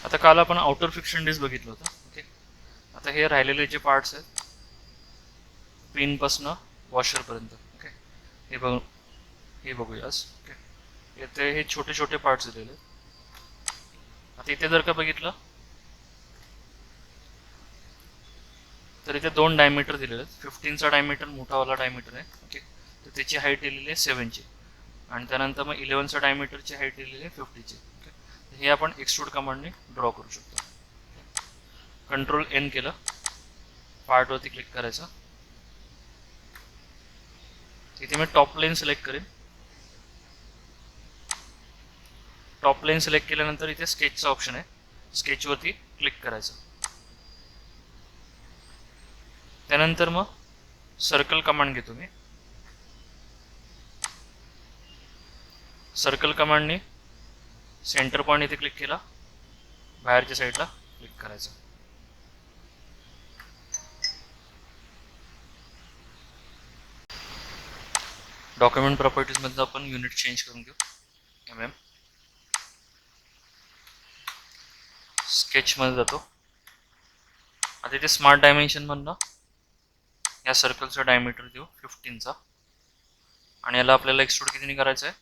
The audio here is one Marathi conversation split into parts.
आता काल आपण आउटर फ्रिक्शन डिस्क बघितलं होतं. ओके, आता हे राहिलेले जे पार्ट्स आहेत पिनपासनं वॉशरपर्यंत. ओके, हे बघूयास. ओके, येथे हे छोटे छोटे पार्ट्स दिलेले आहेत. आता इथे जर का बघितलं तर इथे 2 डायमीटर दिलेले आहेत. 15चा डायमीटर मोठावाला डायमीटर आहे. ओके, तर त्याची हाईट दिलेली आहे 7ची, आणि त्यानंतर मग 11चा डायमीटरची हाईट दिलेली आहे 50ची. ओके, हे आपण एक्सट्रूड कमांडने ड्रॉ करू शकतो. कंट्रोल एन केलं, पार्टवरती क्लिक करायचं. इथे मी टॉप लाईन सिलेक्ट करेन. टॉप लाईन सिलेक्ट केल्यानंतर इथे स्केचचा ऑप्शन आहे, स्केचवरती क्लिक करायचं. त्यानंतर मग सर्कल कमांड घेतो मी. सर्कल कमांडने सेंटर पॉईंट इथे क्लिक केला, बाहेरच्या साईडला क्लिक करायचं. डॉक्युमेंट प्रॉपर्टीजमधलं आपण युनिट चेंज करून घेऊ. mm स्केचमध्ये जातो. आता इथे स्मार्ट डायमेन्शनमधनं या सर्कलचा डायमीटर देऊ 15चा, आणि याला आपल्याला एक्सट्रूड कितीने करायचं आहे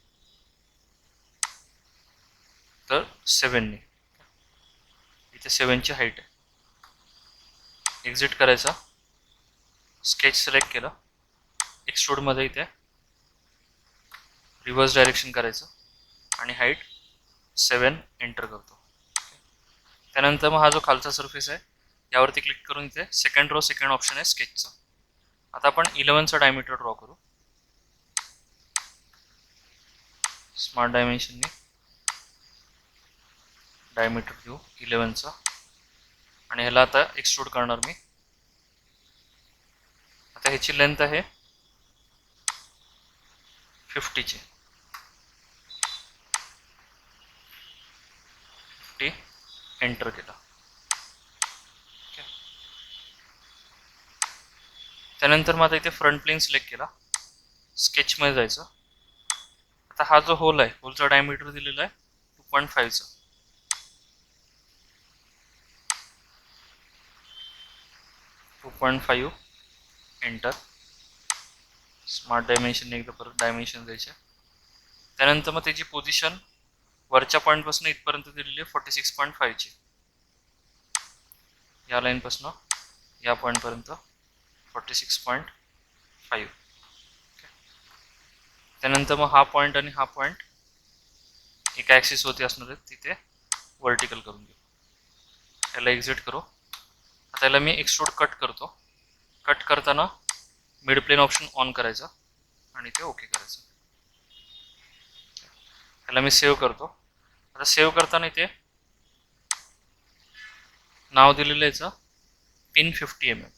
तर 7ने. इथे 7ची हाईट आहे. एक्झिट करायचा, स्केच सिलेक्ट केलं, एक्सट्रूडमध्ये इथे रिव्हर्स डायरेक्शन करायचं आणि हाईट 7 एंटर करतो. त्यानंतर मग हा जो खालचा सरफेस आहे यावरती क्लिक करून इथे सेकंड रो सेकंड ऑप्शन आहे स्केचचा. आता आपण 11चा डायमीटर ड्रॉ करू. स्मार्ट डायमेन्शनने डायमीटर घेऊ 11चा, आणि ह्याला आता एक्सट्रूड करणार मी. आता ह्याची लेंथ आहे 50ची. 50 एंटर केला. त्यानंतर मग आता इथे फ्रंट प्लेन सिलेक्ट केला, स्केचमध्ये जायचं. आता हा जो होल आहे, होलचा डायमीटर दिलेला आहे 2.5चा. एंटर. स्मार्ट डायमेन्शनने एकदा परत डायमेन्शन द्यायचे. त्यानंतर मग त्याची पोझिशन वरच्या पॉईंटपासून इथपर्यंत दिलेली आहे 46.5ची. या लाईनपासून या पॉईंटपर्यंत 46.5. त्यानंतर मग हा पॉईंट आणि हा पॉईंट एका ॲक्सिसवरती असणार आहेत, तिथे व्हर्टिकल करून घेऊ. याला एक्झिट करू. आता याला मी एक्सट्रूड कट करतो. कट करताना मिड प्लेन ऑप्शन ऑन करायचा आणि ते ओके करायचं. याला मी सेव्ह करतो. आता सेव्ह करताना इथे नाव दिलेलं याचं पिन 50 mm.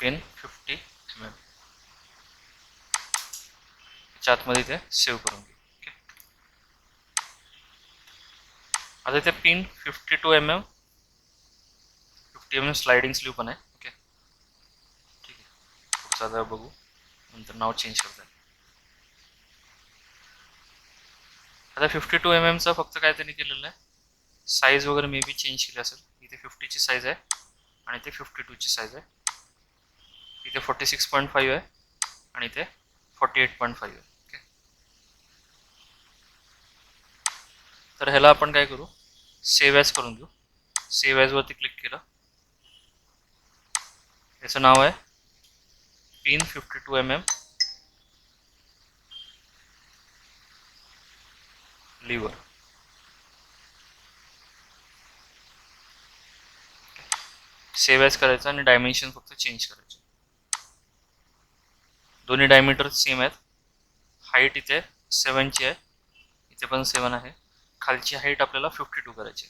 पिन 50 mm च्या आतमध्ये इथे सेव्ह करून घेऊ. ओके, आता इथे pin 52 mm 50 mm sliding slew पण आहे. ओके, ठीक आहे. पुढचा जरा बघू, नंतर नाव चेंज करता. आता 52 mm फक्त काय त्यांनी केलेलं आहे, साईज वगैरे मे बी चेंज केली असेल. इथे 50ची साईज आहे आणि इथे 52ची साईज आहे. इथे 46.5 आहे आणि इथे 48.5 आहे. ओके, तर ह्याला आपण काय करू, सेव्ह ॲज करून घेऊ. सेव्ह ॲज वरती क्लिक केलं. याचं नाव आहे pin 52 mm lever. Save as करायचं आणि डायमेन्शन फक्त चेंज करायचे. दोन्ही डायमीटर सेम आहेत. हाईट इथे 7ची आहे, इथे पण 7 आहे. खालची हाईट आपल्याला 52 करायची.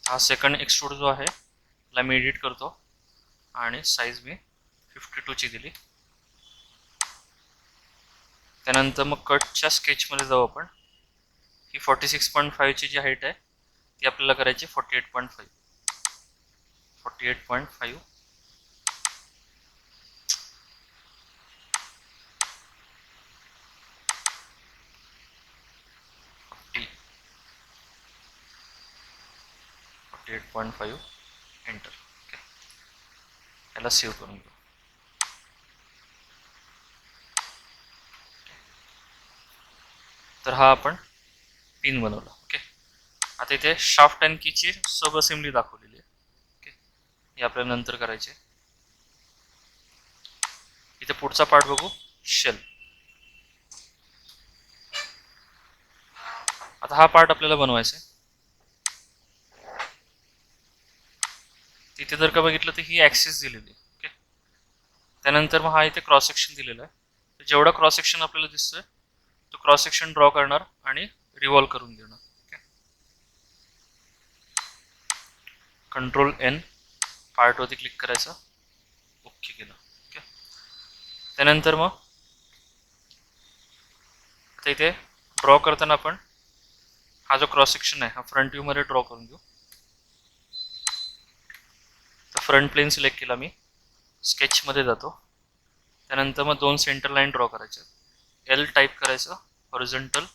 हा सेकंड एक्सट्रूड जो आहे त्याला मी एडिट करतो आणि साईज मी 52ची दिली. त्यानंतर मग कटच्या स्केचमध्ये जाऊ आपण. ही 46.5ची जी हाईट आहे ती आपल्याला करायची 48.5. 48.5. 8.5 एंटर. ओके, याला सेव्ह करून घेऊ. तर हा आपण पिन बनवला. ओके, आता इथे शाफ्ट अँड कीची सब असेंबली दाखवलेली आहे. ओके, हे आपल्याला नंतर करायचे. इथे पुढचा पार्ट बघू, शेल. आता हा पार्ट आपल्याला बनवायचा आहे. तिथे जर का बघितलं तर ही ॲक्सिस दिलेली आहे. ओके, त्यानंतर मग हा इथे क्रॉस सेक्शन दिलेला आहे. तर जेवढा क्रॉस सेक्शन आपल्याला दिसतोय तो क्रॉस सेक्शन ड्रॉ करणार आणि रिव्हॉल्व करून देणार. ओके, कंट्रोल एन, पार्टवरती क्लिक करायचं, ओके केलं. ओके, त्यानंतर मग आता इथे ड्रॉ करताना आपण हा जो क्रॉस सेक्शन आहे हा फ्रंट व्ह्यू मध्ये ड्रॉ करून घेऊ. तर फ्रंट प्लेन सिलेक्ट केला मी, स्केच मध्ये जातो. त्यानंतर मग 2 सेंटर लाईन ड्रॉ करायच्या. एल टाईप करायचं, horizontal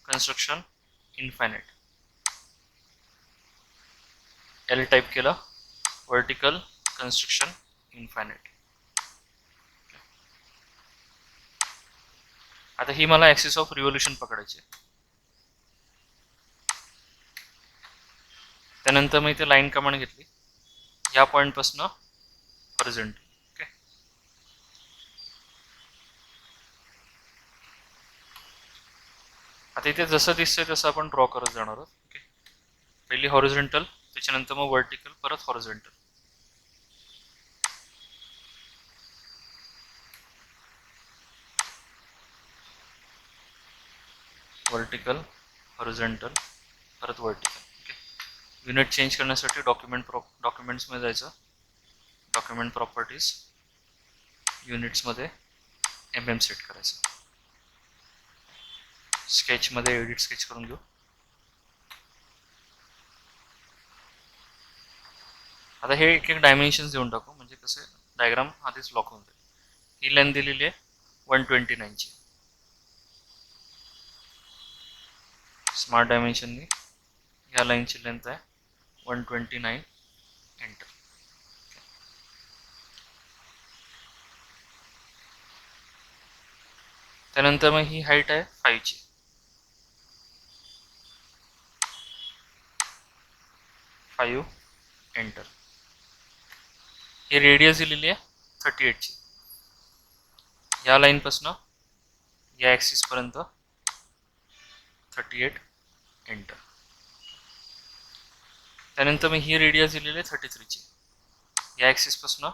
construction infinite. L type केलं, वर्टिकल कन्स्ट्रक्शन इनफायनाइट. आता ही मला ॲक्सिस ऑफ रिव्होल्यूशन पकडायची. त्यानंतर मी इथे लाईन कमांड घेतली, या पॉईंटपासून हॉरिझॉन्टल. ओके, आता इथे जसं दिसतंय तसं आपण ड्रॉ करत जाणार आहोत. ओके, पहिली हॉरिझॉन्टल, त्याच्यानंतर मग वर्टिकल, परत हॉरिझॉन्टल. वर्टिकल, हॉरिझॉन्टल, परत वर्टिकल. ओके, युनिट चेंज करण्यासाठी डॉक्युमेंट्समध्ये जायचं, डॉक्युमेंट प्रॉपर्टीज, युनिट्समध्ये MM सेट करायचं. स्केचमध्ये एडिट स्केच करून घेऊ. आता हे एक एक डायमेन्शन्स देऊन टाकू, म्हणजे कसं डायग्राम आधीच लॉक होऊन जाईल. ही लेंथ दिलेली आहे 129ची. स्मार्ट डायमेन्शननी ह्या लाईनची लेंथ आहे 129, एंटर. त्यानंतर मग ही हाईट आहे 5ची. 5, एंटर. ही रेडियस दिलेली आहे 38ची. या लाईनपासून या ॲक्सिसपर्यंत 38, एंटर. त्यानंतर मग ही रेडियस दिलेली आहे 33ची. या ॲक्सिसपासून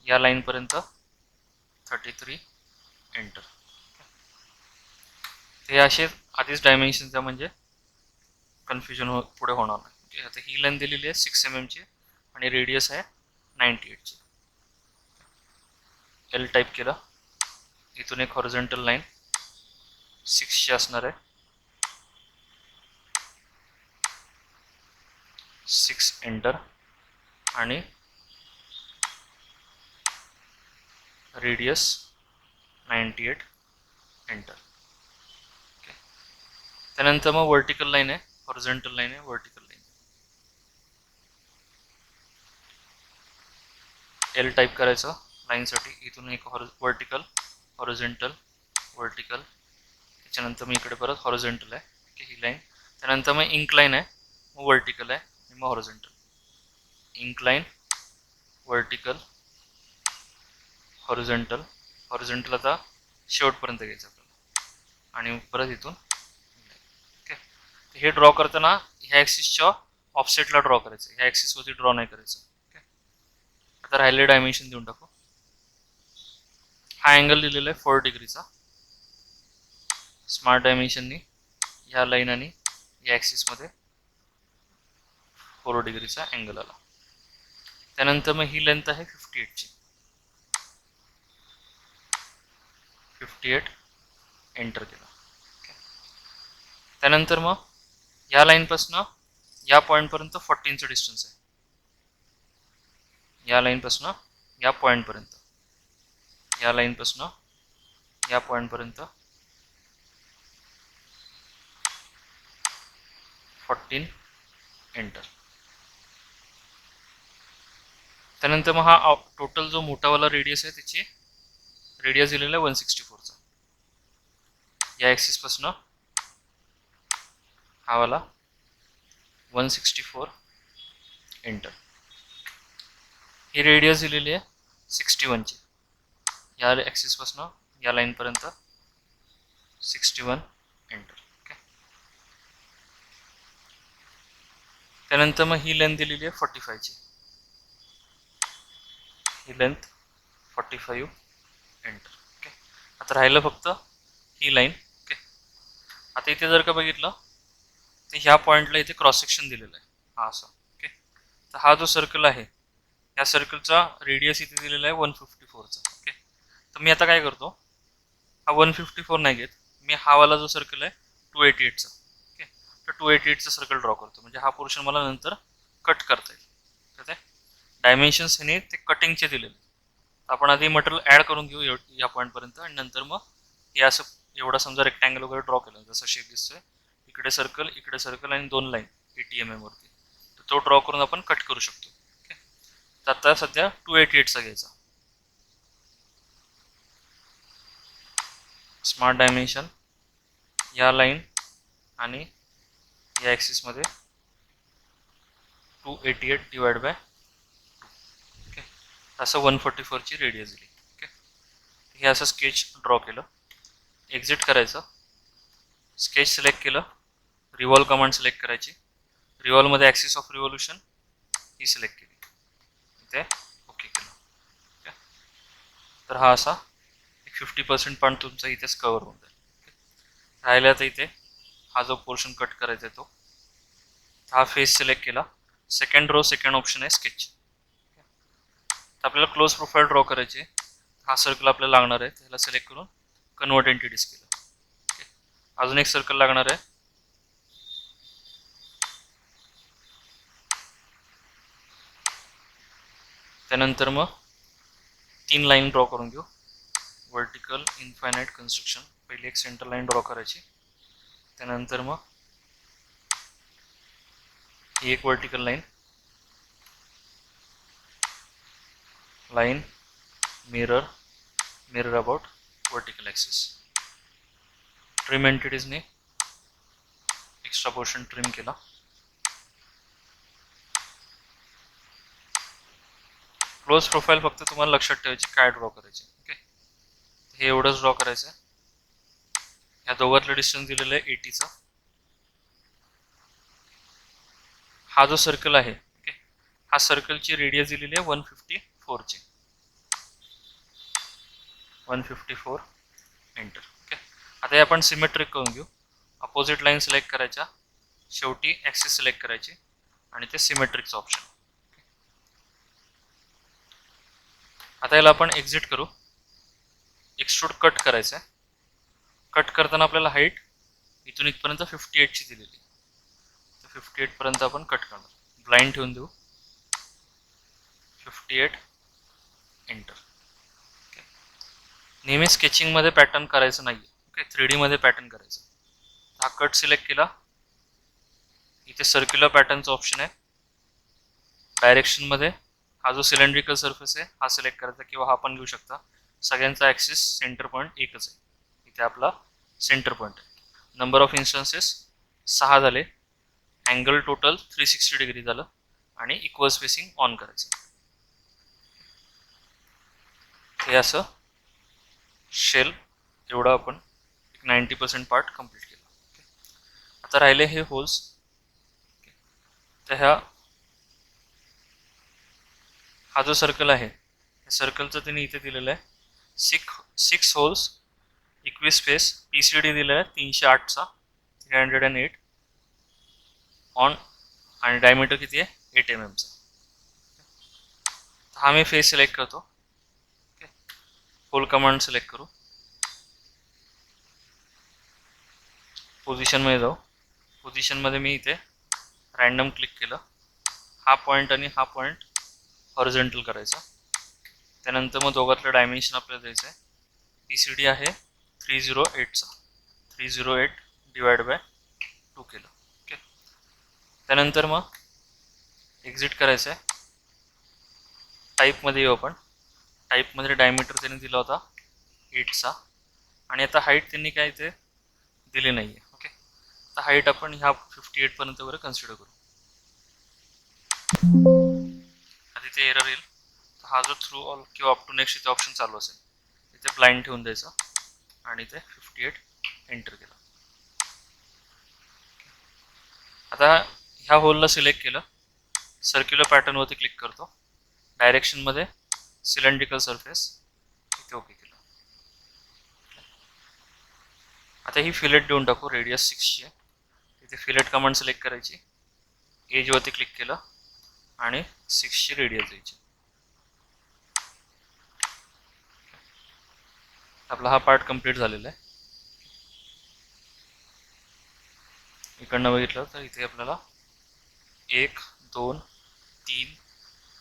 या लाईनपर्यंत 33, एंटर. हे असे आधीच डायमेन्शन द्या, म्हणजे कन्फ्युजन पुढे होणार नाही. आता ही लेंथ दिलेली आहे 6 mmची आणि रेडियस आहे 98ची. एल टाईप केलं, इथून एक हॉरिझॉन्टल लाईन 6ची असणार आहे, 6, एंटर. आणि रेडियस 98, एंटर. ओके, त्यानंतर मग वर्टिकल लाईन आहे, हॉरिझॉन्टल लाईन आहे, वर्टिकल लाईन. एल टाईप करायचं लाईनसाठी, इथून एक वर्टिकल, हॉरिझॉन्टल, वर्टिकल, त्याच्यानंतर मग इकडे परत हॉरिझॉन्टल आहे. ओके, ही लाईन. त्यानंतर मग इंक्लाइन आहे, मग वर्टिकल आहे, आणि मग horizontal. Incline, vertical, horizontal. Horizontal आता शेवटपर्यंत घ्यायचं आपल्याला, आणि परत इथून. ओके, हे ड्रॉ करताना ह्या ॲक्सिसच्या ऑफसेटला ड्रॉ करायचं, ह्या ॲक्सिसवरती ड्रॉ नाही करायचं. ओके, आता राहिले डायमेन्शन देऊन टाकू. हा अँगल दिलेला आहे 4 डिग्रीचा. स्मार्ट डायमेन्शननी ह्या लाईन आणि या ॲक्सिसमध्ये 4 डिग्रीचा अँगल आला. त्यानंतर मग ही लेंथ आहे 58ची. 58, एंटर केला. त्यानंतर मग या लाईनपासून या पॉईंटपर्यंत 14चं डिस्टन्स आहे. या लाईनपासून या पॉईंटपर्यंत, या लाईनपासून या पॉईंटपर्यंत 14, एंटर. त्यानंतर मग हा टोटल जो मोठावाला रेडियस आहे त्याची रेडियस दिलेला आहे 164चा. या ॲक्सिसपासून हा वाला 164 एंटर. ही रेडियस दिलेली आहे 61ची. या ॲक्सिसपासून या लाईनपर्यंत 61 एंटर. ओके. त्यानंतर मग ही लेंथ दिलेली आहे 45ची. ही लेंथ 45 एंटर. ओके. आता राहिलं फक्त ही लाईन. ओके. आता इथे जर का बघितलं तर ह्या पॉईंटला इथे क्रॉस सेक्शन दिलेलं आहे हा असा. ओके. तर हा जो सर्कल आहे या सर्कलचा रेडियस इथे दिलेला आहे 154चा. ओके. तर मी आता काय करतो, हा 154 नाही घेत, मी हा वाला जो सर्कल आहे 288चा. ओके. तर 288चा सर्कल ड्रॉ करतो, म्हणजे हा पोर्शन मला नंतर कट करता येईल. ठीक आहे. डायमेन्शन्स हे ते कटिंगचे दिलेले. आपण आधी मटेरियल ॲड करून घेऊ या पॉईंटपर्यंत, आणि नंतर मग हे असं एवढा समजा रेक्टँगल वगैरे ड्रॉ केलं जसं शेप दिसतोय, इकडे सर्कल आणि 2 लाईन 80 mm वरती, तर तो ड्रॉ करून आपण कट करू शकतो. ओके. तर आता सध्या 288चा घ्यायचा. स्मार्ट डायमेन्शन या लाईन आणि या ॲक्सिसमध्ये 288 डिवाइड बाय 2. ओके. असं 144ची रेडियस दिली. ओके. हे असं स्केच ड्रॉ केलं. एक्झिट करायचं. स्केच सिलेक्ट केलं. रिव्हॉल्व कमांड सिलेक्ट करायची. रिव्हॉल्वमध्ये ॲक्सिस ऑफ रिव्होल्यूशन ही सिलेक्ट केली. इथे ओके केलं. ओके. तर हा असा 50% पॉईंट तुमचा इथेच कव्हर होऊन जाईल. राहिला तर इथे हा जो पोर्शन कट करायचा आहे तो हा फेस सिलेक्ट केला. सेकंड ऑप्शन आहे स्केच. आपल्याला क्लोज प्रोफाईल ड्रॉ करायची. हा सर्कल आपल्याला लागणार आहे, त्याला सिलेक्ट करून कन्वर्ट एंटिटीज केलं. ओके. अजून एक सर्कल लागणार आहे. त्यानंतर मग 3 लाईन ड्रॉ करून घेऊ. Vertical infinite construction. पहिली एक सेंटर लाईन ड्रॉ करायची. त्यानंतर मग ही एक vertical line mirror about vertical axis. Trim एंटिटीजने एक्स्ट्रा पोर्शन ट्रिम केला. क्लोज प्रोफाईल फक्त तुम्हाला लक्षात ठेवायची काय ड्रॉ करायचे. ओके. हे एवढंच ड्रॉ करायचं आहे. ह्या दोघातलं डिस्टन्स दिलेलं आहे 80चा. हा जो सर्कल आहे, ओके, हा सर्कलची रेडियस दिलेली आहे 154ची. 154 एंटर. ओके. आता हे आपण सिमेट्रिक करून घेऊ. अपोजिट लाईन सिलेक्ट करायच्या, शेवटी ॲक्सिस सिलेक्ट करायची आणि ते सिमेट्रिकचं ऑप्शन. आता याला आपण एक्झिट करू. एक्सट्रूड कट करायचं आहे. कट करताना आपल्याला हाईट इथून इथपर्यंत 58ची दिलेली. तर 58 पर्यंत आपण कट करणार. ब्लाइंड ठेवून देऊ. 58 एंटर. ओके. नेहमी स्केचिंगमध्ये पॅटर्न करायचं नाही. ओके. 3D मध्ये पॅटर्न करायचं. हा कट सिलेक्ट केला. इथे सर्क्युलर पॅटर्नचा ऑप्शन आहे. डायरेक्शनमध्ये हा जो सिलेंड्रिकल सरफेस आहे हा सिलेक्ट करायचा, किंवा हा पण घेऊ शकता. सगळ्यांचा ॲक्सिस सेंटर पॉईंट एकच आहे. इथे आपला सेंटर पॉईंट आहे. नंबर ऑफ इन्स्टन्सेस 6 झाले. अँगल टोटल 360 डिग्री झालं आणि इक्वल स्पेसिंग ऑन करायचं. हे असं शेल एवढं आपण 90% पार्ट कंप्लीट केला. आता राहिले हे होल्स. तर हा जो सर्कल आहे या सर्कलचं त्यांनी इथे दिलेलं आहे 6 होल्स, इक्विस फेस. PCD दिलेला आहे 308चा 308 ऑन, आणि डायमीटर किती आहे 8 mm चा. हा मी फेस सिलेक्ट करतो. ओके. होल कमांड सिलेक्ट करू. पोझिशनमध्ये जाऊ. पोझिशनमध्ये मी इथे रँडम क्लिक केलं. हा पॉईंट आणि हा पॉईंट हॉरिझॉन्टल करायचा. त्यानंतर मग दोघातलं डायमेन्शन आपल्याला द्यायचं आहे. PCD आहे 308चा 308 डिवाइड बाय 2 केलं. ओके. त्यानंतर मग एक्झिट करायचं आहे. टाईपमध्ये येऊ आपण. टाईपमध्ये डायमीटर त्यांनी दिला होता 8चा आणि आता हाईट त्यांनी काय ते दिली नाही आहे. ओके, तर हाईट आपण ह्या 58 पर्यंत वगैरे कन्सिडर करू. आधी ते एरर येईल. हा जो थ्रू ऑल किंवा अप टू नेक्स्ट इथे ऑप्शन चालू असेल, इथे ब्लाइंड ठेवून द्यायचा आणि ते 58 एंटर केलं. आता ह्या होलला सिलेक्ट केलं, सर्क्युलर पॅटर्नवरती क्लिक करतो, डायरेक्शनमध्ये सिलेंड्रिकल सरफेस इथे ओके केलं. आता ही फिलेट देऊन टाकू, रेडियस 6ची आहे. इथे फिलेट कमांड सिलेक्ट करायची, एजवरती क्लिक केलं आणि 6ची रेडियस द्यायची. आपला हा पार्ट कंप्लीट झालेला आहे. इकडनं बघितलं तर इथे आपल्याला 1 2 3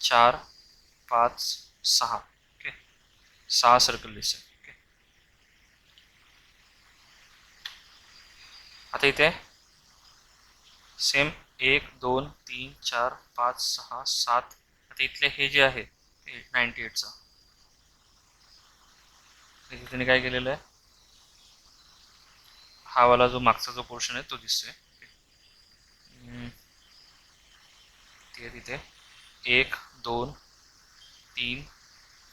4 5 6 ओके 6 सर्कल दिसते. ओके, आता इथे सेम 1 2 3 4 5 6 7. आता इथले हे जे आहे 98चा, त्याने काय केलेलं आहे, हा वाला जो मागचा जो पोर्शन आहे तो दिसतोय. तिथे 1 2 3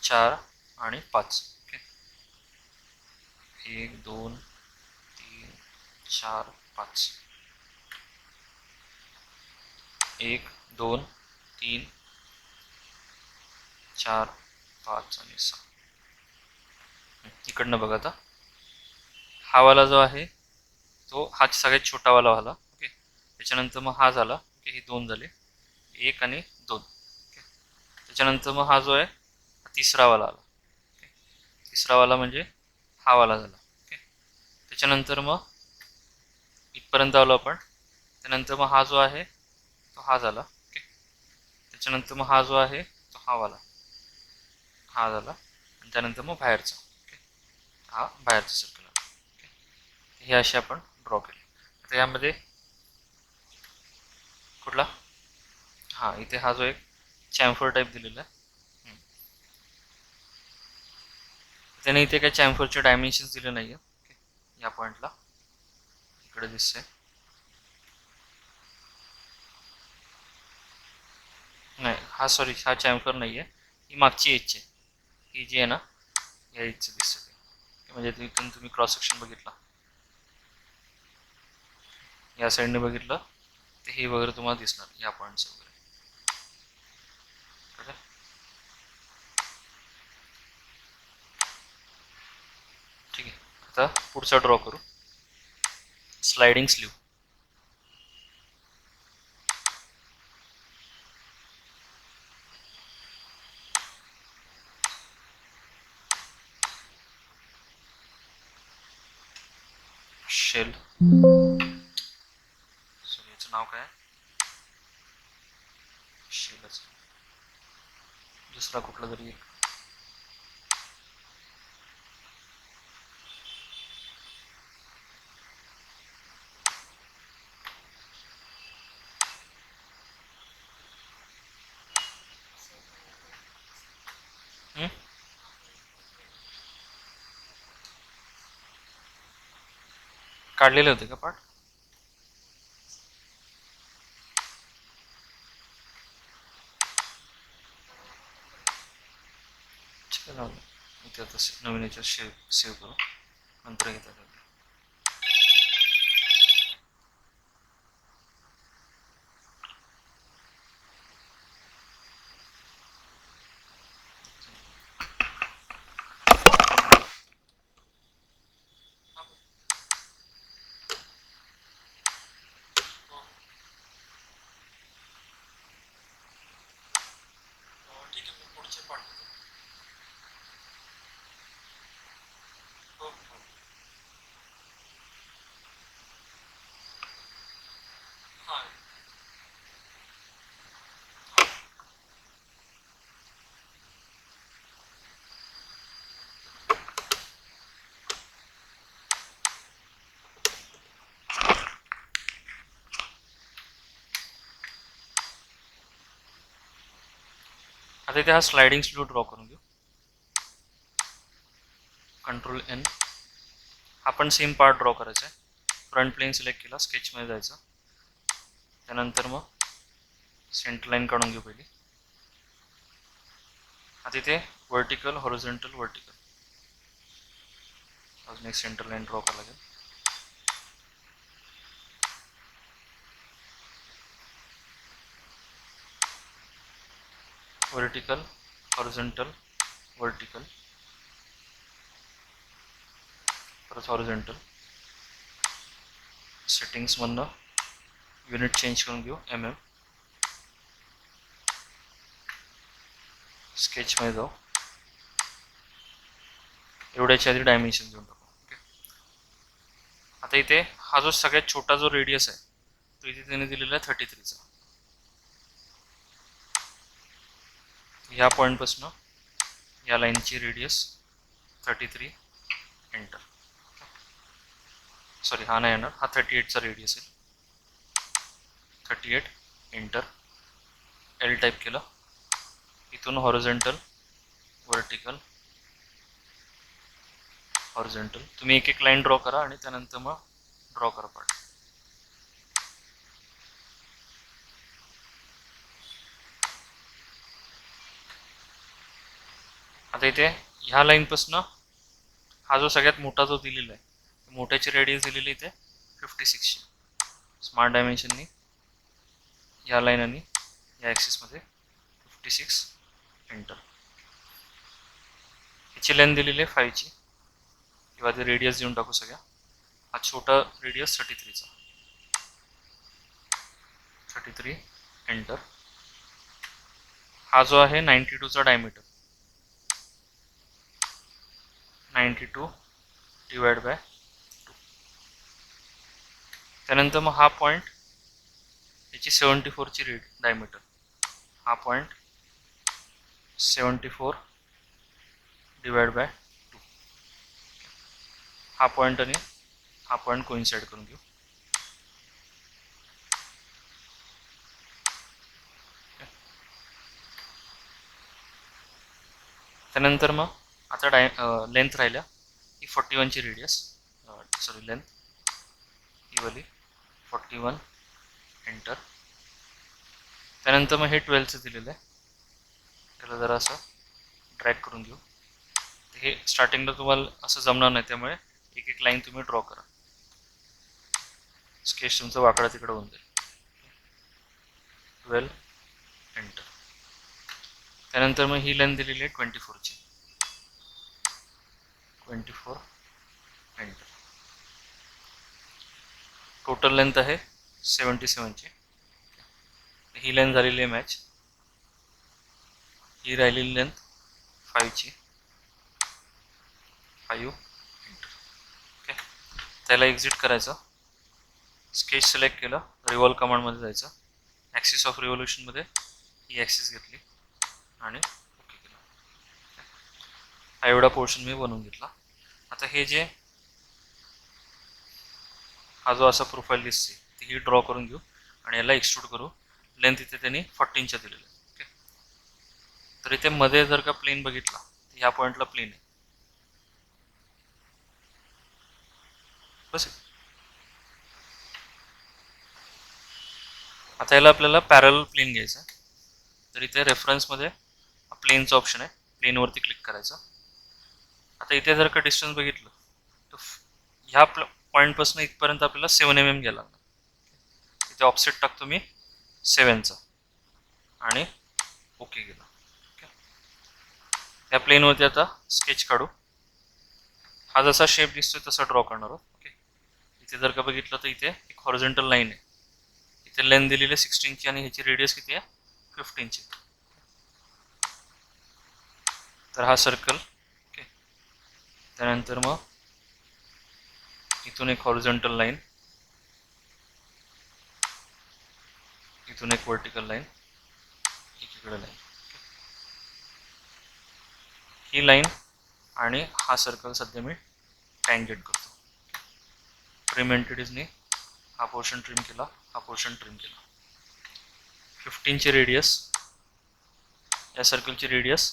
4 आणि 5. ओके, 1 2 3 4 5, 1 2 3 4 5 आणि 6. इकडनं बघा, आता हा वाला जो आहे तो हा सगळ्यात छोटा वाला झाला. ओके, त्याच्यानंतर मग हा झाला. ओके, हे 2 झाले, 1 आणि 2. ओके, त्याच्यानंतर मग हा जो आहे तिसरा वाला आला. ओके, तिसरा वाला म्हणजे हा वाला झाला. ओके, त्याच्यानंतर मग इथपर्यंत आलो आपण. त्यानंतर मग हा जो आहे तो हा झाला. ओके, त्याच्यानंतर मग हा जो आहे तो हा वाला हा झाला आणि त्यानंतर मग बाहेरचा. ओके, हा बाहेरचा सर्कल आला. ओके, हे असे आपण ड्रॉ केले. आता यामध्ये कुठला, हा इथे हा जो एक चॅम्फर टाईप दिलेला आहे. त्याने इथे काही चॅम्फरचे डायमेन्शन्स दिले नाही आहे. ओके, या पॉईंटला इकडे दिसते नाही, हा सॉरी हा चॅम्फर नाही आहे, ही मागची एज आहे. ही जी आहे ना या एजचं दिसते, म्हणजे इथून तुम्ही क्रॉस सेक्शन बघितला, या साईडने बघितलं तर हे वगैरे तुम्हाला दिसणार या पॉईंट्स वगैरे. ठीक आहे, आता पुढचा ड्रॉ करू, स्लाइडिंग स्लीव. शेल, सॉरी याचं नाव काय, शेलच, दुसरा कुठला तरी एक. काढलेले होते का पार्ट? इथे आता नवीन याच्यात सेव्ह करू, नंतर घेतात. ठीक आहे, मी पुढचे पाठवतो. हो हो. आता इथे हा स्लायडिंग स्लू ड्रॉ करून घेऊ. Control N. हा पण सेम पार्ट ड्रॉ करायचा आहे. फ्रंट प्लेन सिलेक्ट केला, स्केचमध्ये जायचं. त्यानंतर मग सेंटर लाईन काढून घेऊ पहिली. आता इथे वर्टिकल, हॉरिझॉन्टल, वर्टिकल. अजून एक सेंटर लाईन ड्रॉ करायला लागेल. वर्टिकल, हॉरिझॉन्टल, वर्टिकल, परत हॉरिझॉन्टल. सेटिंग्समधनं युनिट चेंज करून घेऊ, mm. स्केचमध्ये जाऊ. एवढ्याच्या आधी डायमेन्शन देऊन टाकू. ओके. आता इथे हा जो सगळ्यात छोटा जो रेडियस आहे तो इथे त्याने दिलेला आहे 33चा. ह्या पॉईंटपासून या लाईनची रेडियस 33, एंटर. सॉरी, हा नाही येणार, हा 38चा रेडियस आहे. 38, एंटर. L टाईप केलं. इथून हॉरिझॉन्टल, वर्टिकल, हॉरिझॉन्टल. तुम्ही एक एक लाईन ड्रॉ करा आणि त्यानंतर मग ड्रॉ करा पार्ट. आता इथे ह्या लाईनपासून हा जो सगळ्यात मोठा जो दिलेला आहे, मोठ्याची रेडियस दिलेली इथे 56ची. स्मार्ट डायमेन्शननी या लाईन आणि या ॲक्सिसमध्ये 56, एंटर. ह्याची लेंथ दिलेली आहे 5ची. किंवा ते रेडियस देऊन टाकू सगळ्या. हा छोटा रेडियस 33चा. 33, एंटर. हा जो आहे 92चा डायमीटर. 92 divide by 2. त्यानंतर मग हा पॉईंट, याची 74ची डायमीटर. हा पॉईंट 74 डिवाइड बाय 2. हा पॉईंट आणि हा पॉईंट कोइन्साइड करून घेऊ. त्यानंतर मग आता लेंथ राहिल्या ही 41ची रेडियस, सॉरी लेंथ ही वाली 41, एंटर. त्यानंतर मग हे 12चं दिलेलं आहे. त्याला जरा असं ड्रॅग करून घेऊ. हे स्टार्टिंगला तुम्हाला असं जमणार नाही, त्यामुळे एक एक लाईन तुम्ही ड्रॉ करा. स्केच तुमचं वाकडा तिकडं होऊन जाईल. 12, एंटर. त्यानंतर मग ही लेंथ दिलेली आहे 24ची. 24, एंटर. टोटल लेंथ आहे 77ची. ही लेंथ झालेली आहे मॅच. ही राहिलेली लेंथ 5ची. 5, एंटर. ओके. त्याला एक्झिट करायचं. स्केच सिलेक्ट केलं, रिव्हॉल्व कमांडमध्ये जायचं. ॲक्सिस ऑफ रिव्होल्युशनमध्ये ही ॲक्सिस घेतली आणि ओके केलं. हा एवढा पोर्शन मी बनवून घेतला. आता हे जे हा जो असा प्रोफाईल दिसते ती ही ड्रॉ करून घेऊ आणि याला एक्सट्रूड करू. लेंथ इथे त्यांनी 14च्या दिलेलं आहे. ओके. तर इथे मध्ये जर का प्लेन बघितला तर ह्या पॉईंटला प्लेन आहे. बस. आता याला आपल्याला पॅरल प्लेन घ्यायचं आहे. तर इथे रेफरन्समध्ये प्लेनचं ऑप्शन आहे, प्लेनवरती क्लिक करायचं. आता इथे जर का डिस्टन्स बघितलं तर ह्या पॉईंटपासून इथपर्यंत आपल्याला 7 mm घ्यायला लागणार. इथे ऑफसेट टाकतो मी 7चा आणि ओके केलं. ओके. या प्लेनवरती आता स्केच काढू. हा जसा शेप दिसतोय तसा ड्रॉ करणार आहोत. ओके. इथे जर का बघितलं तर इथे एक हॉरिझॉन्टल लाईन आहे. इथे लेंथ दिलेली आहे 16ची आणि ह्याची रेडियस किती आहे 15ची. तर हा सर्कल. ओके. त्यानंतर मग इथून एक हॉरिझॉन्टल लाईन, इथून एक वर्टिकल लाईन, एकीकडे लाईन. ही लाईन आणि हा सर्कल सध्या मी टँजेंट करतो. ट्रिम एंटिटीजने हा पोर्शन ट्रिम केला, हा पोर्शन ट्रिम केला. 15ची रेडियस या सर्कलची रेडियस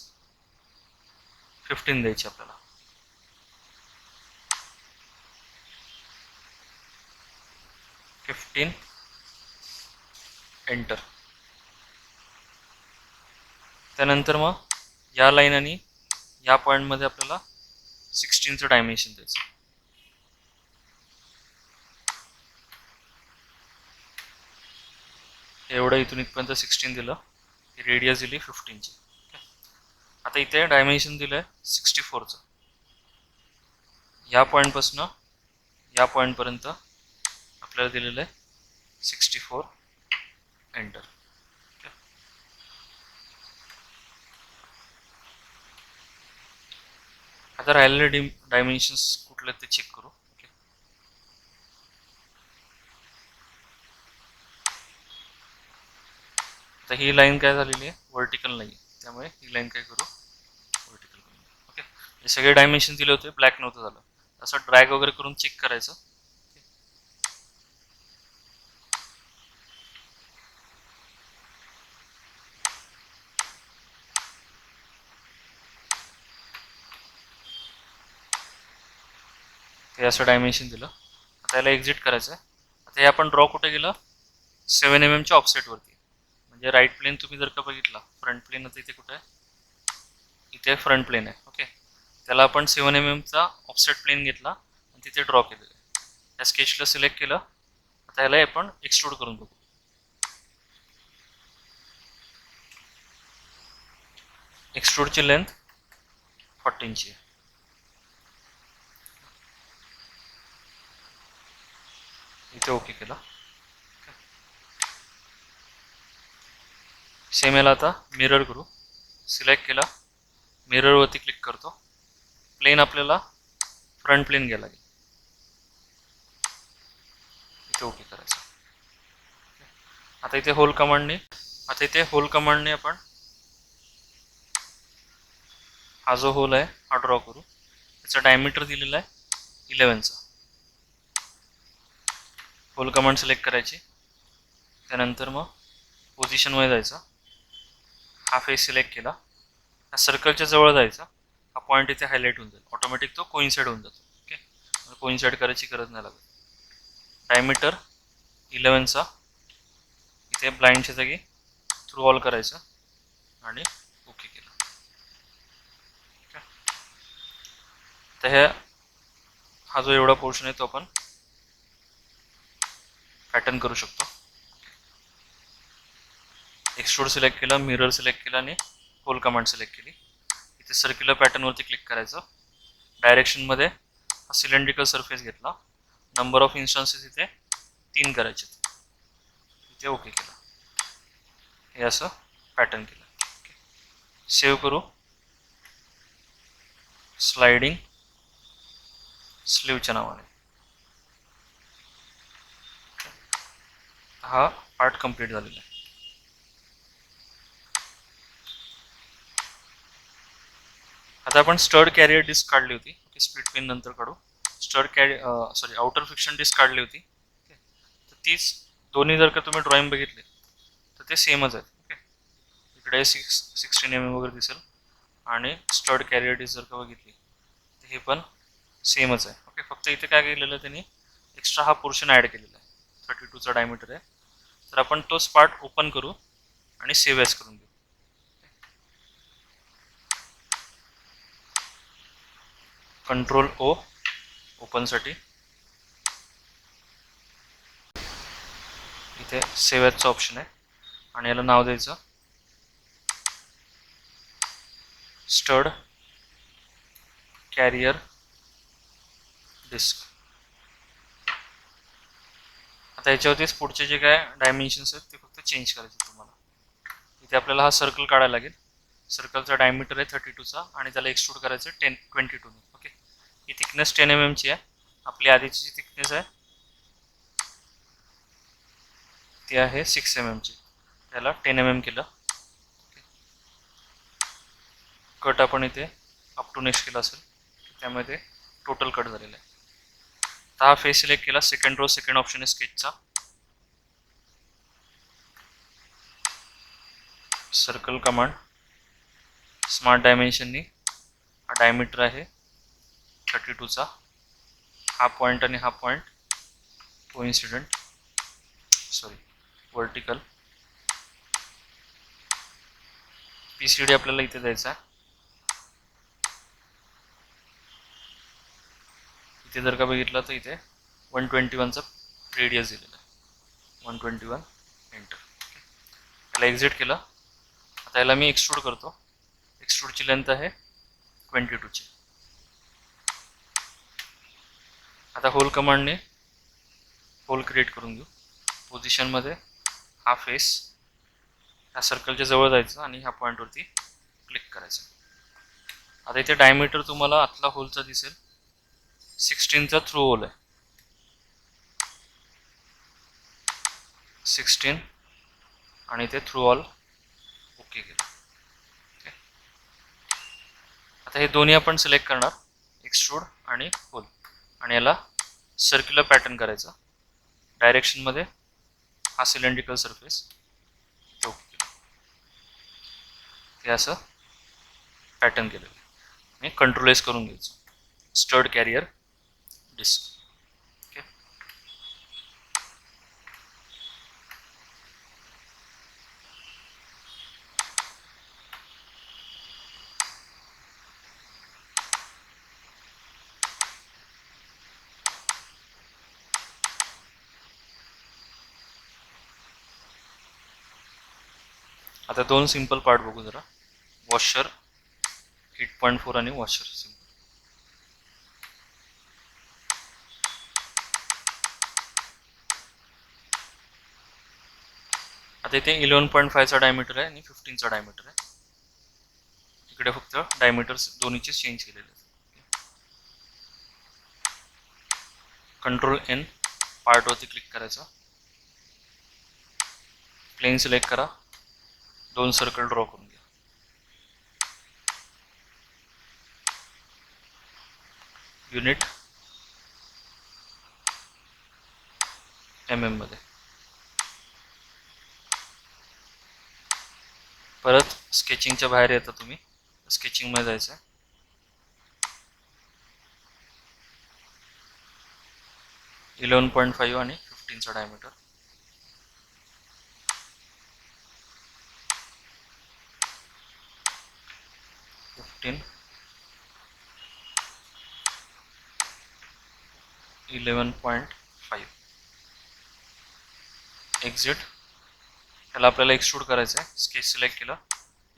15 द्यायची आपल्याला. एंटर. त्यानंतर मग या लाईन आणि या पॉईंटमध्ये आपल्याला 16चं डायमेन्शन द्यायचं. एवढं इथून इथपर्यंत 16 दिलं, रेडियस दिली 15ची. आता इथे डायमेन्शन दिलं आहे 64चं. या पॉईंटपासून या पॉईंटपर्यंत आपल्याला दिलेलं आहे 64. एंटर. आता राहिलेले डायमेन्शन्स कुठले ते चेक करू. आता ही लाईन काय झालेली आहे, व्हर्टिकल नाही, त्यामुळे ही लाईन काय करू, व्हर्टिकल करू. ओके, हे सगळे डायमेन्शन दिले होते, ब्लॅक नव्हतं झालं. असं ड्रॅग वगैरे करून चेक करायचं. ते असं डायमेन्शन दिलं. आता याला एक्झिट करायचं आहे. आता हे आपण ड्रॉ कुठे गेलं, 7 mm ऑफसेटवरती. म्हणजे राईट प्लेन तुम्ही जर का बघितला, फ्रंट प्लेन आता इथे कुठे आहे, इथे फ्रंट प्लेन आहे. ओके, त्याला आपण 7 mm ऑफसेट प्लेन घेतला आणि तिथे ड्रॉ केलेलं आहे. या स्केचला सिलेक्ट केलं. आता याला आपण एक्सट्रूड करून बघू. एक्सट्रूडची लेंथ 14ची आहे. इथे ओके केला. सेम याला आता मिरर करू. सिलेक्ट केला, मिररवरती क्लिक करतो. प्लेन आपल्याला फ्रंट प्लेन घ्यायला लागेल. इथे ओके करायचं. आता इथे होल कमांडने आपण हा जो होल आहे हा ड्रॉ करू. त्याचा डायमीटर दिलेला आहे 11चा. होल कमांड सिलेक्ट करायची. त्यानंतर मग पोझिशनमध्ये जायचं. हा फेस सिलेक्ट केला. हा सर्कलच्या जवळ जायचा. हा पॉईंट इथे हायलाईट होऊन जाईल. ऑटोमॅटिक तो कोइन्साइड होऊन जातो. ओके, कोइन्साइड करायची गरज नाही लागत. डायमीटर 11चा इथे ब्लाइंडच्या जागी थ्रू ऑल करायचं आणि ओके केलं. तर हा जो एवढा पोर्शन आहे तो आपण पॅटर्न करू शकतो. एक्सट्रूड सिलेक्ट केलं, मिरर सिलेक्ट केलं आणि होल कमांड सिलेक्ट केली. इथे सर्क्युलर पॅटर्नवरती क्लिक करायचं. डायरेक्शनमध्ये हा सिलेंड्रिकल सरफेस घेतला. नंबर ऑफ इन्स्टन्सेस इथे 3 करायचे. इथे ओके केलं. हे असं पॅटर्न केलं. सेव्ह करू. स्लाइडिंग स्लीवच्या नावाने हा पार्ट कंप्लीट झालेला आहे. आता आपण स्टड कॅरियर डिस्क काढली होती. स्प्लिट पिन नंतर काढू. आउटर फ्रिक्शन डिस्क काढली होती. तर तीच दोन्ही जर का तुम्ही ड्रॉइंग बघितले तर ते सेमच आहेत. ओके, इकडे 16 mm वगैरे दिसेल आणि स्टड कॅरियर डिस्क जर का बघितली तर हे पण सेमच आहे. ओके, फक्त इथे काय केलेलं आहे त्यांनी, एक्स्ट्रा हा पोर्शन ॲड केलेला आहे. 32चा डायमीटर आहे. तर आपण तोच पार्ट ओपन करू आणि सेव्ह ॲज करून घेऊ. Control O ओपनसाठी. इथे सेव्ह ॲजचं ऑप्शन आहे आणि याला नाव द्यायचं स्टड कॅरियर डिस्क. आता याच्यावरतीच पुढचे जे काय डायमेन्शन्स आहेत ते फक्त चेंज करायचे तुम्हाला. इथे आपल्याला हा सर्कल काढायला लागेल. सर्कलचा डायमीटर आहे 32चा आणि त्याला एक्सट्रूड करायचं 22 ने. ओके, ही थिकनेस 10 mm ची आहे. आपली आधीची जी थिकनेस आहे ती आहे 6 mm ची. त्याला 10 mm केलं. कट आपण इथे अप टू नेक्स्ट केला असेल, त्यामध्ये टोटल कट झालेला आहे. आता हा फेस सिलेक्ट केला. सेकंड रो सेकंड ऑप्शन आहे स्केचचा. सर्कल कमांड स्मार्ट डायमेन्शननी हा डायमीटर आहे 32चा, हा पॉईंट आणि हा point coincident, sorry vertical. PCD आपल्याला इथे द्यायचा आहे. इथे जर का बघितलं तर इथे 121चा रेडियस दिलेला आहे, 121 एंटर. याला एक्झिट केलं. आता याला मी एक्सट्रूड करतो. एक्सट्रूडची लेंथ आहे 22ची. आता होल कमांडने होल क्रिएट करून घेऊ. पोझिशनमध्ये हा फेस ह्या सर्कलच्या जवळ जायचं आणि ह्या पॉईंटवरती क्लिक करायचं. आता इथे डायमीटर तुम्हाला आतला होलचा दिसेल, 16चा थ्रू होल आहे, 16 आणि ते थ्रू ऑल ओके केलं. आता हे दोन्ही आपण सिलेक्ट करणार, एक्सट्रूड आणि होल, आणि याला सर्क्युलर पॅटर्न करायचा. डायरेक्शनमध्ये हा सिलेंड्रिकल सरफेस ओके केलं. हे असं पॅटर्न केलेलं आहे आणि कंट्रोल एस करून घ्यायचं. Stud carrier disc. ओके. आता दोन सिंपल पार्ट बघू जरा. वॉशर 8.4 आणि वॉशर सिंपल. आता इथे 11.5चा डायमीटर आहे आणि 15चा डायमीटर आहे. इकडे फक्त डायमीटर दोन्हीचे चेंज केलेले आहेत. कंट्रोल N पार्टवरती क्लिक करायचं. प्लेन सिलेक्ट करा, दोन सर्कल ड्रॉ करून घ्या. युनिट mm मध्ये. परत स्केचिंगच्या बाहेर येता तुम्ही, स्केचिंगमध्ये जायचं आहे. - 11.5 आणि 15चा डायमीटर. -15 11.5. एक्झिट. त्याला आपल्याला एक्सट्रूड करायचं आहे. स्केच सिलेक्ट केलं,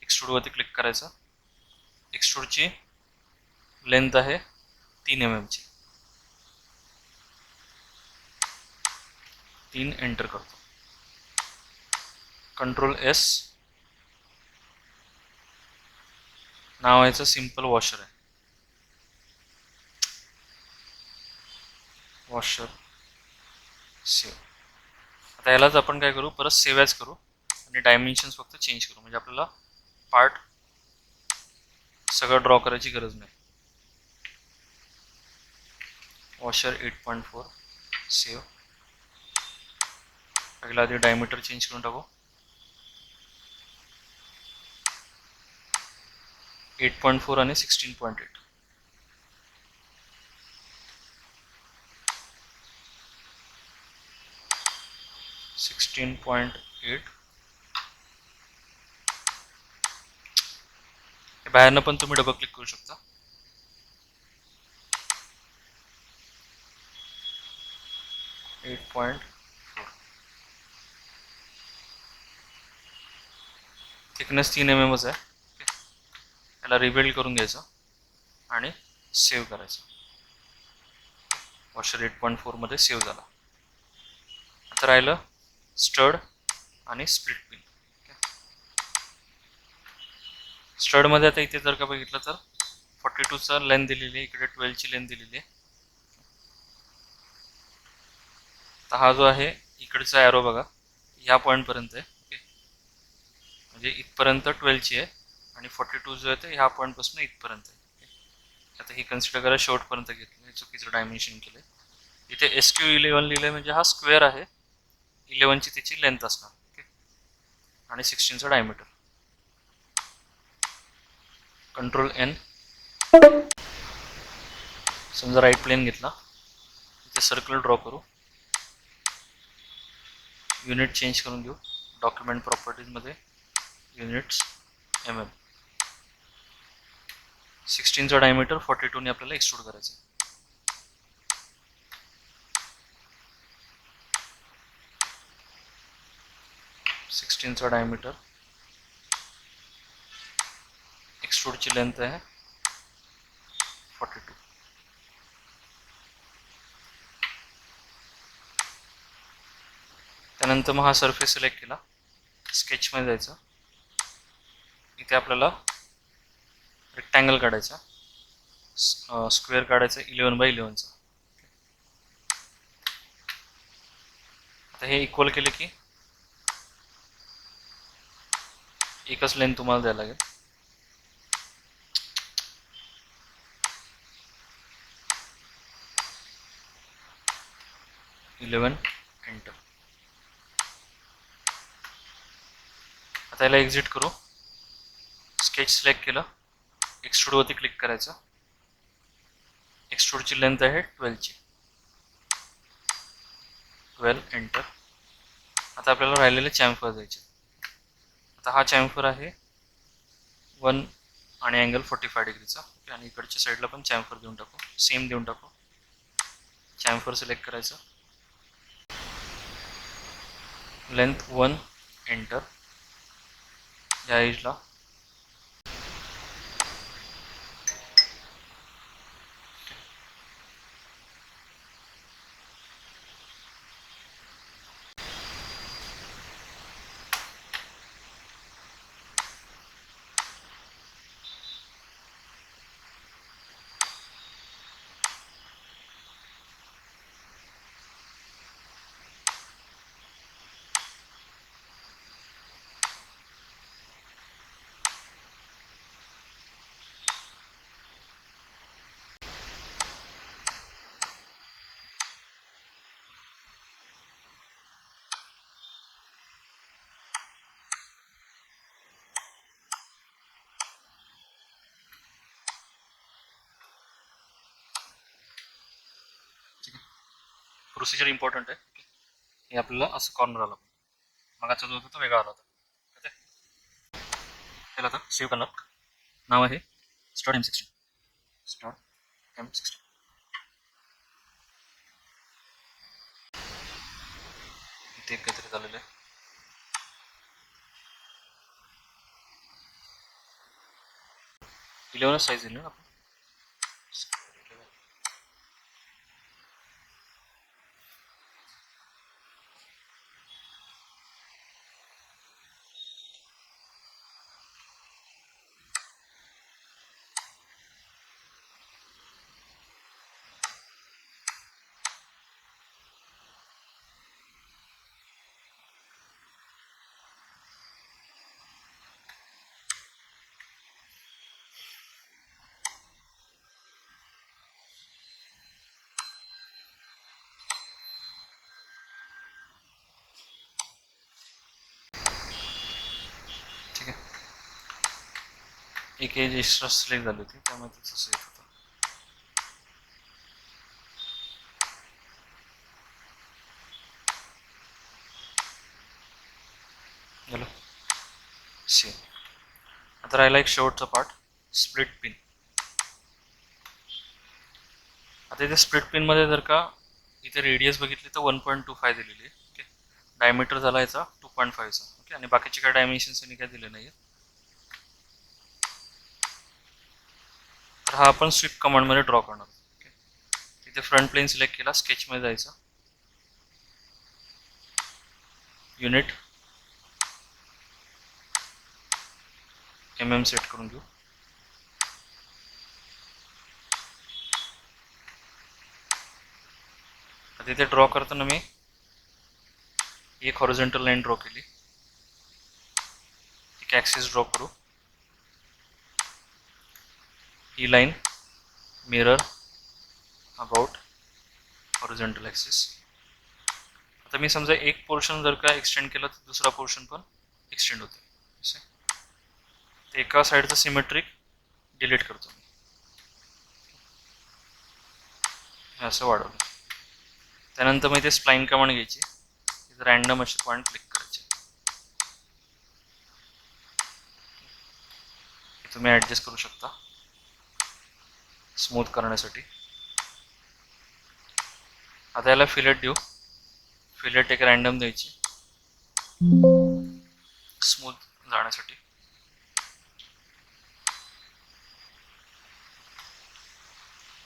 एक्सट्रूडवरती क्लिक करायचं. एक्सट्रूडची लेंथ आहे 3 mm ची. 3 एंटर करतो. Control S. नावाचं सिंपल वॉशर आहे. Washer save. आता यालाच आपण काय करू, परत सेव्ह ॲज करू आणि डायमेन्शन्स फक्त चेंज करू, म्हणजे आपल्याला पार्ट सगळं ड्रॉ करायची गरज नाही. Washer 8.4 save. पहिला आधी डायमीटर चेंज करून टाकू. 8.4 आणि 16.8. बाहेरनं पण तुम्ही डबल क्लिक करू शकता. थिकनेस 3 mm आहे. याला रिबिल्ड करून घ्यायचं आणि सेव्ह करायचं. वॉशर 8.4 मध्ये सेव्ह झाला. आता राहिलं स्टड आणि स्प्लिट पिन. स्टडमध्ये आता इथे जर का बघितलं तर 42चा लेंथ दिलेली आहे, इकडे 12ची लेंथ दिलेली आहे. तर हा जो आहे इकडचा ॲरो बघा ह्या पॉईंटपर्यंत आहे. ओके, म्हणजे इथपर्यंत 12ची आहे आणि 42 जो आहे ते ह्या पॉईंटपासून इथपर्यंत आहे. आता ही कन्सिडर करा शेवटपर्यंत घेतलं, चुकीचं डायमेन्शन केलं. इथे SQ11 लिहिलं म्हणजे हा स्क्वेअर आहे, 11ची त्याची लेंथ असणार. ओके, आणि 16चा डायमीटर. Control N. समजा राईट प्लेन घेतला, इथे सर्कल ड्रॉ करू, युनिट चेंज करून घेऊ, डॉक्युमेंट प्रॉपर्टीजमध्ये युनिट्स mm. 16चा डायमीटर 42ने आपल्याला एक्सट्रूड करायचं. चा डायमीटर, एक्सट्रूडची लेंथ आहे 42. त्यानंतर मग हा सरफेस सिलेक्ट केला, स्केचमध्ये जायचं, इथे आपल्याला रेक्टँगल काढायचा, स्क्वेअर काढायचा 11x11चा. आता हे इक्वल केले की एकच लेंथ तुम्हाला द्यायला लागेल. एंटर. आता याला एक्झिट करू, स्केच सिलेक्ट केलं, एक्सट्रूडवरती क्लिक करायचं, एक्सट्रूडची लेंथ आहे 12ची. 12 एंटर. आता आपल्याला राहिलेले चॅम्फर द्यायचे. आता हा चॅम्फर आहे 1 आणि अँगल 45 डिग्रीचा, आणि इकडच्या साईडला पण चॅम्फर देऊन टाकू, सेम देऊन टाकू. चॅम्फर सिलेक्ट करायचं, लेंथ 1 एंटर. या एजला प्रोसिजर इम्पॉर्टंट आहे. हे आपल्याला असं कॉर्नर आलं, मागाचा जो होता तो वेगळा आला होता. त्याला आता सेव्ह करणार, नाव आहे स्टार्ट M16. Start M16. इथे काहीतरी झालेलं आहे. इलेव्हन साईज दिली ना आपण. ठीक आहे, एक एज एक्स्ट्रा सिलेक्ट झाली होती, त्यामुळे तसं येत होतं. झालं सेम. आता राहिला एक शेवटचा पार्ट, स्प्लिट पिन. आता इथे स्प्लिट पिनमध्ये जर का इथे रेडियस बघितली तर 1.25 दिलेली आहे. ओके, डायमीटर झाला याचा 2.5चा. ओके, आणि बाकीचे काय डायमेन्शन्स यांनी काय दिले नाही. तर हा आपण स्वीप कमांडमध्ये ड्रॉ करणार. ओके, तिथे फ्रंट प्लेन सिलेक्ट केला, स्केचमध्ये जायचं, युनिट mm सेट करून घेऊ. तिथे ड्रॉ करताना मी एक हॉरिझॉन्टल लाईन ड्रॉ केली, एक ॲक्सिस ड्रॉ करू, ही line mirror about horizontal axis. आता मी समजा एक पोर्शन जर का एक्सटेंड केलं तर दुसरा पोर्शन पण एक्सटेंड होते. एका साईडचं सिमेट्रिक डिलीट करतो मी. हे असं वाढवलं. त्यानंतर मग इथे स्प्लाइन कमांड घ्यायची, इथे रॅन्डम असे पॉईंट क्लिक करायचे. तुम्ही ॲडजस्ट करू शकता स्मूथ करण्यासाठी. आता याला फिलेट देऊ. फिलेट एक रॅन्डम द्यायची स्मूथ जाण्यासाठी.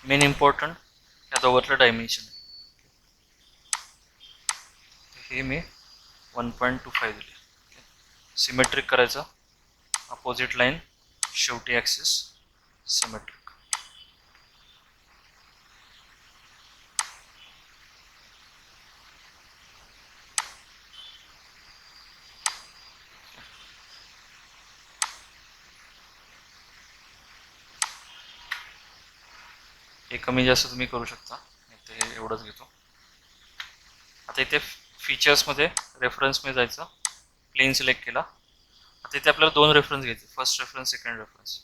मेन इम्पॉर्टंट या दोघातलं डायमेन्शन हे मी 1.25 दिले. सिमेट्रिक करायचं, अपोजिट लाईन, शेवटी ॲक्सिस सिमेट्रिक. हे कमी जास्त तुम्ही करू शकता. हे एवढंच घेतो. आता इथे फीचर्समध्ये रेफरन्समध्ये जायचं, प्लेन सिलेक्ट केला. आता इथे आपल्याला 2 रेफरन्स घ्यायचे, first reference, second reference.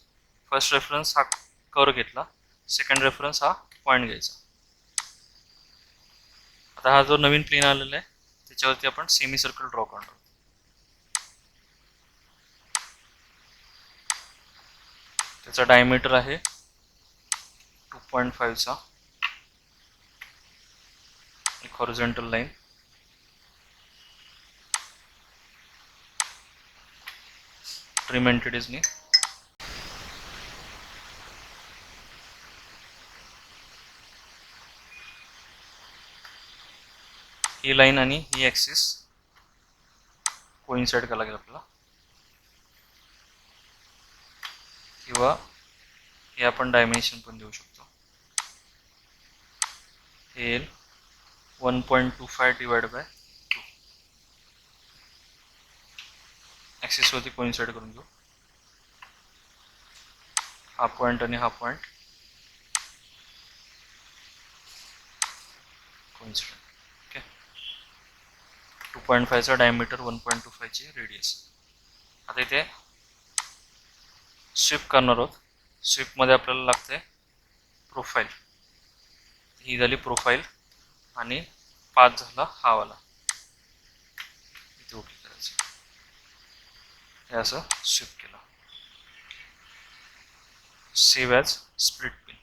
First reference हा कर्व घेतला, सेकंड रेफरन्स हा पॉईंट घ्यायचा. आता हा जो नवीन प्लेन आलेला आहे त्याच्यावरती आपण सेमी सर्कल ड्रॉ करणार. त्याचा डायमीटर आहे 2.5 चा. एक हॉरिझॉन्टल लाईन, ट्रिम एंटिटीजनी ही लाईन आणि ही ॲक्सिस कोइन्साइड करायला लागेल आपल्याला, किंवा हे आपण डायमेन्शन पण देऊ शकतो. हे येईल 1.25 डिवाइड बाय 2. ॲक्सिसवरती कोइन्साइड करून घेऊ. हा पॉईंट आणि हा पॉईंट कोइन्साइड. ओके. 2.5 चा डायमीटर, 1.25 ची रेडियस. आता इथे स्वीप करणार आहोत. स्वीपमध्ये आपल्याला लागते प्रोफाईल. ही झाली प्रोफाईल आणि 5 झाला हा वाला. इथे ओके करायचं. हे असं स्वीप केलं. Save as split